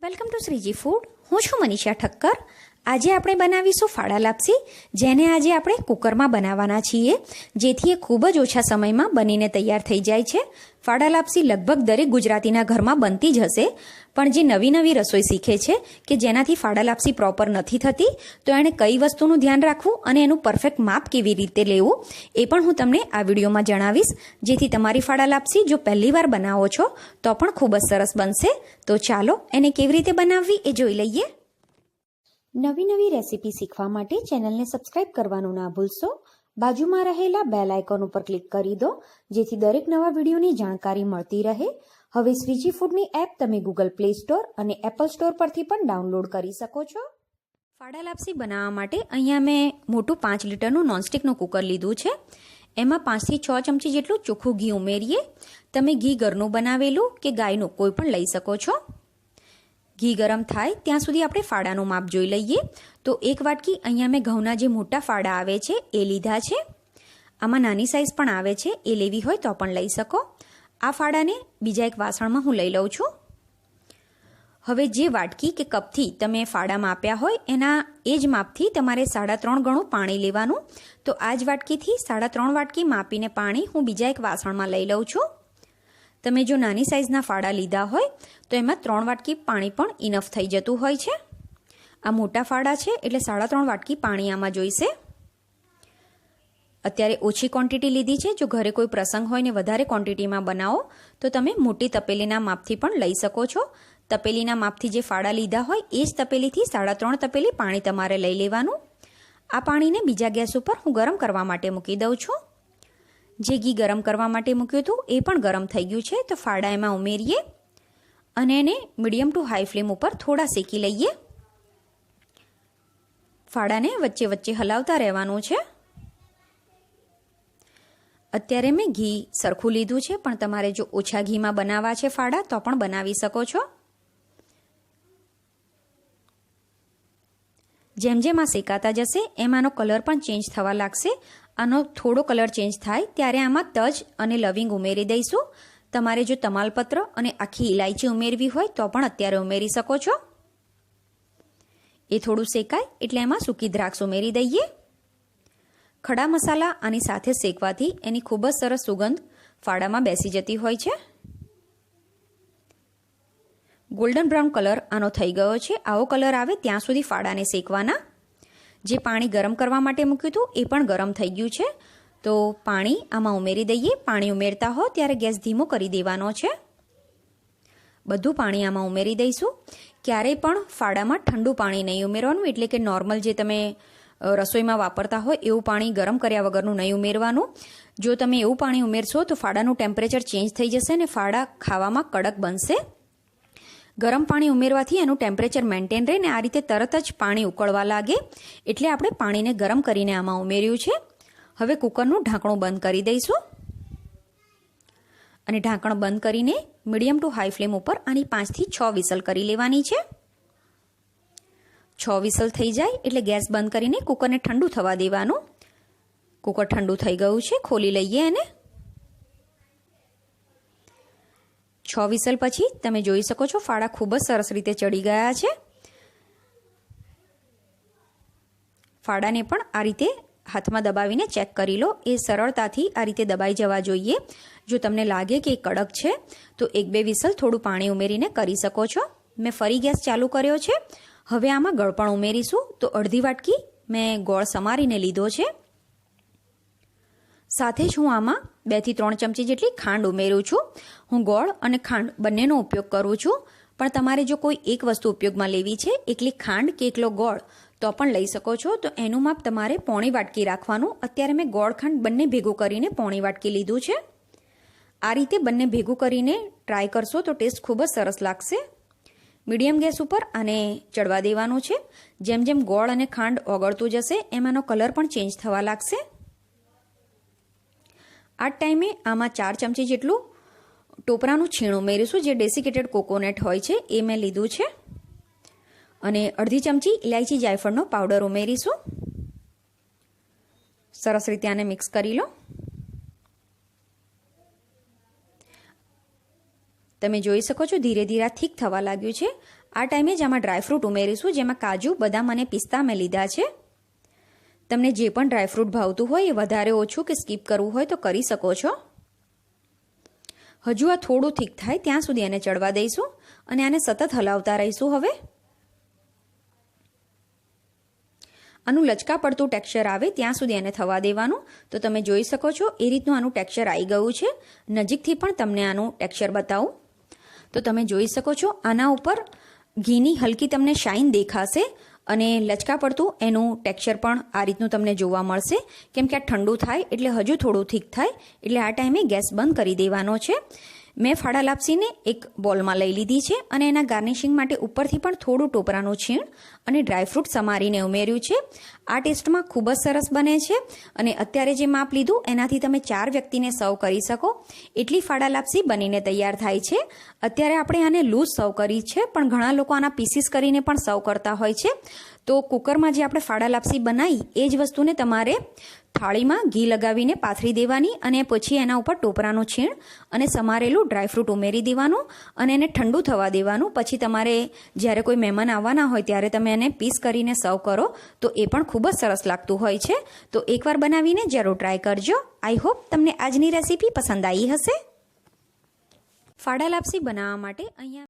Welcome to Shriji food. હું છું મનીષા ઠક્કર. આજે આપણે બનાવીશું ફાડા લાપસી, જેને આજે આપણે કુકરમાં બનાવવાના છીએ, જેથી એ ખૂબ જ ઓછા સમયમાં બનીને તૈયાર થઈ જાય છે. ફાડા લાપસી લગભગ દરેક ગુજરાતીના ઘરમાં બનતી જ હશે, પણ જે નવી નવી રસોઈ શીખે છે કે જેનાથી ફાડા લાપસી પ્રોપર નથી થતી, તો એણે કઈ વસ્તુનું ધ્યાન રાખવું અને એનું પરફેક્ટ માપ કેવી રીતે લેવું એ પણ હું તમને આ વિડીયોમાં જણાવીશ, જેથી તમારી ફાડા લાપસી જો પહેલીવાર બનાવો છો તો પણ ખૂબ જ સરસ બનશે. તો ચાલો એને કેવી રીતે બનાવવી એ જોઈ લઈએ. નવી નવી રેસીપી શીખવા માટે ચેનલને સબસ્ક્રાઇબ કરવાનું ના ભૂલશો. બાજુમાં રહેલા બેલ આઇકોન ઉપર ક્લિક કરી દો, જેથી દરેક નવા વિડીયોની જાણકારી મળતી રહે. હવે શ્રીજી ફૂડની એપ તમે ગૂગલ પ્લે સ્ટોર અને એપલ સ્ટોર પરથી પણ ડાઉનલોડ કરી શકો છો. ફાડા લાપસી બનાવવા માટે અહીંયા મેં મોટું 5 લીટરનું નોનસ્ટિકનું કુકર લીધું છે. એમાં 5 થી 6 ચમચી જેટલું ચોખ્ખું ઘી ઉમેરીએ. તમે ઘી ઘરનું બનાવેલું કે ગાયનું કોઈ પણ લઈ શકો છો. ઘી ગરમ થાય ત્યાં સુધી આપણે ફાડાનું માપ જોઈ લઈએ. તો 1 વાટકી અહીંયા મેં ઘઉંના જે મોટા ફાડા આવે છે એ લીધા છે. આમાં નાની સાઇઝ પણ આવે છે, એ લેવી હોય તો પણ લઈ શકો. આ ફાડાને બીજા એક વાસણમાં હું લઈ લઉં છું. હવે જે વાટકી કે કપથી તમે ફાડા માપ્યા હોય એના એ જ માપથી તમારે 3.5 ગણું પાણી લેવાનું. તો આ જ વાટકીથી 3.5 વાટકી માપીને પાણી હું બીજા એક વાસણમાં લઈ લઉં છું. તમે જો નાની સાઇઝના ફાડા લીધા હોય તો એમાં 3 વાટકી પાણી પણ ઇનફ થઈ જતું હોય છે. આ મોટા ફાડા છે એટલે 3.5 વાટકી પાણી આમાં જોઈશે. અત્યારે ઓછી ક્વોન્ટિટી લીધી છે. જો ઘરે કોઈ પ્રસંગ હોય ને વધારે ક્વોન્ટિટીમાં બનાવો તો તમે મોટી તપેલીના માપથી પણ લઈ શકો છો. તપેલીના માપથી જે ફાડા લીધા હોય એ જ તપેલીથી 3.5 તપેલી પાણી તમારે લઈ લેવાનું. આ પાણીને બીજા ગેસ ઉપર હું ગરમ કરવા માટે મૂકી દઉં છું. જે ઘી ગરમ કરવા માટે મૂક્યું હતું એ પણ ગરમ થઈ ગયું છે. તો ફાડા એમાં ઉમેરીએ અને એને મીડિયમ ટુ હાઈ ફ્લેમ ઉપર થોડા શેકી લઈએ. ફાડાને વચ્ચે વચ્ચે હલાવતા રહેવાનું છે. અત્યારે મેં ઘી સરખું લીધું છે, પણ તમારે જો ઓછા ઘીમાં બનાવવા છે ફાડા તો પણ બનાવી શકો છો. જેમ જેમ આ શેકાતા જશે એમ આનો કલર પણ ચેન્જ થવા લાગશે. આનો થોડો કલર ચેન્જ થાય ત્યારે આમાં તજ અને લવિંગ ઉમેરી દઈશું. તમારે જો તમાલપત્ર અને આખી ઇલાયચી ઉમેરવી હોય તો પણ અત્યારે ઉમેરી શકો છો. એ થોડું શેકાય એટલે એમાં સૂકી દ્રાક્ષ ઉમેરી દઈએ. ખડા મસાલા આની સાથે શેકવાથી એની ખૂબ જ સરસ સુગંધ ફાડામાં બેસી જતી હોય છે. ગોલ્ડન બ્રાઉન કલર આનો થઈ ગયો છે. આવો કલર આવે ત્યાં સુધી ફાડાને શેકવાના. જે પાણી ગરમ કરવા માટે મૂક્યું હતું એ પણ ગરમ થઈ ગયું છે. તો પાણી આમાં ઉમેરી દઈએ. પાણી ઉમેરતા હો ત્યારે ગેસ ધીમો કરી દેવાનો છે. બધું પાણી આમાં ઉમેરી દઈશું. ક્યારેય પણ ફાડામાં ઠંડુ પાણી નહીં ઉમેરવાનું, એટલે કે નોર્મલ જે તમે રસોઈમાં વાપરતા હોય એવું પાણી ગરમ કર્યા વગરનું નહીં ઉમેરવાનું. જો તમે એવું પાણી ઉમેરશો તો ફાડાનું ટેમ્પરેચર ચેન્જ થઈ જશે ને ફાડા ખાવામાં કડક બનશે. ગરમ પાણી ઉમેરવાથી એનું ટેમ્પરેચર મેન્ટેન રહે ને આ રીતે તરત જ પાણી ઉકળવા લાગે, એટલે આપણે પાણીને ગરમ કરીને આમાં ઉમેર્યું છે. હવે કુકરનું ઢાંકણું બંધ કરી દઈશું અને ઢાંકણ બંધ કરીને મીડિયમ ટુ હાઈ ફ્લેમ ઉપર આની 5 થી 6 વિસલ કરી લેવાની છે. 6 વિસલ થઈ જાય એટલે ગેસ બંધ કરીને કુકરને ઠંડુ થવા દેવાનું. કુકર ઠંડુ થઈ ગયું છે, ખોલી લઈએ એને. 6 વિસલ પછી તમે જોઈ શકો છો ફાડા ખૂબ જ સરસ રીતે ચડી ગયા છે. ફાડાને પણ આ રીતે હાથમાં દબાવીને ચેક કરી લો. એ સરળતાથી આ રીતે દબાઈ જવા જોઈએ. જો તમને લાગે કે કડક છે તો 1-2 વિસલ થોડું પાણી ઉમેરીને કરી શકો છો. મેં ફરી ગેસ ચાલુ કર્યો છે. હવે આમાં ગળપણ ઉમેરીશું. તો અડધી વાટકી મેં ગોળ સમારીને લીધો છે. સાથે જ હું આમાં 2 થી 3 ચમચી જેટલી ખાંડ ઉમેરું છું. હું ગોળ અને ખાંડ બંનેનો ઉપયોગ કરું છું, પણ તમારે જો કોઈ એક વસ્તુ ઉપયોગમાં લેવી છે, એકલી ખાંડ કે એકલો ગોળ, તો પણ લઈ શકો છો. તો એનું માપ તમારે પોણી વાટકી રાખવાનું. અત્યારે મેં ગોળ ખાંડ બંને ભેગું કરીને પોણી વાટકી લીધું છે. આ રીતે બંને ભેગું કરીને ટ્રાય કરશો તો ટેસ્ટ ખૂબ જ સરસ લાગશે. મીડિયમ ગેસ ઉપર આને ચડવા દેવાનું છે. જેમ જેમ ગોળ અને ખાંડ ઓગળતું જશે એમ આનો કલર પણ ચેન્જ થવા લાગશે. આ ટાઈમે આમાં 4 ચમચી જેટલું ટોપરાનું છીણ ઉમેરીશું. જે ડેસિકેટેડ કોકોનટ હોય છે એ મેં લીધું છે. અને અડધી ચમચી ઇલાયચી જાયફળનો પાવડર ઉમેરીશું. સરસ રીતે આને મિક્સ કરી લો. તમે જોઈ શકો છો ધીરે ધીરે થીક થવા લાગ્યું છે. આ ટાઈમે જ આમાં ડ્રાયફ્રૂટ ઉમેરીશું, જેમાં કાજુ, બદામ અને પિસ્તા મેં લીધા છે. તમને જે પણ ડ્રાયફ્રૂટ ભાવતું હોય એ વધારે ઓછું કે સ્કીપ કરવું હોય તો કરી શકો છો. હજુ આ થોડું થીક થાય ત્યાં સુધી એને ચડવા દઈશું અને આને સતત હલાવતા રહીશું. હવે આનું લચકા પડતું ટેક્સચર આવે ત્યાં સુધી એને થવા દેવાનું. તો તમે જોઈ શકો છો એ રીતનું આનું ટેક્સચર આવી ગયું છે. નજીકથી પણ તમને આનું ટેક્સચર બતાવું તો તમે જોઈ શકો છો આના ઉપર ઘીની હલકી તમને શાઇન દેખાશે અને લચકા પડતું એનું ટેક્સચર પણ આ રીતનું તમને જોવા મળશે. કેમ કે આ ઠંડુ થાય એટલે હજુ થોડું થીક થાય એટલે આ ટાઈમે ગેસ બંધ કરી દેવાનો છે. મેં ફાડા લાપસીને એક બોલમાં લઈ લીધી છે અને એના ગાર્નિશિંગ માટે ઉપરથી પણ થોડું ટોપરાનું છીણ અને ડ્રાયફ્રૂટ સમારીને ઉમેર્યું છે. આ ટેસ્ટમાં ખૂબ જ સરસ બને છે અને અત્યારે જે માપ લીધું એનાથી તમે 4 વ્યક્તિને સર્વ કરી શકો એટલી ફાડા લાપસી બનીને તૈયાર થાય છે. અત્યારે આપણે આને લૂઝ સર્વ કરી છે, પણ ઘણા લોકો આના પીસીસ કરીને પણ સર્વ કરતા હોય છે. તો કુકરમાં જે આપણે ફાડા લાપસી બનાવી એ જ વસ્તુને તમારે થાળીમાં ઘી લગાવીને પાથરી દેવાની અને પછી એના ઉપર ટોપરાનું છીણ અને સમારેલું ડ્રાયફ્રૂટ ઉમેરી દેવાનું અને એને ઠંડુ થવા દેવાનું. પછી તમારે જ્યારે કોઈ મહેમાન આવવાના હોય ત્યારે તમે એને પીસ કરીને સર્વ કરો તો એ પણ ખૂબ જ સરસ લાગતું હોય છે. તો એકવાર બનાવીને જરૂર ટ્રાય કરજો. આઈ હોપ તમને આજની રેસીપી પસંદ આવી હશે. ફાડા લાપસી બનાવવા માટે અહીંયા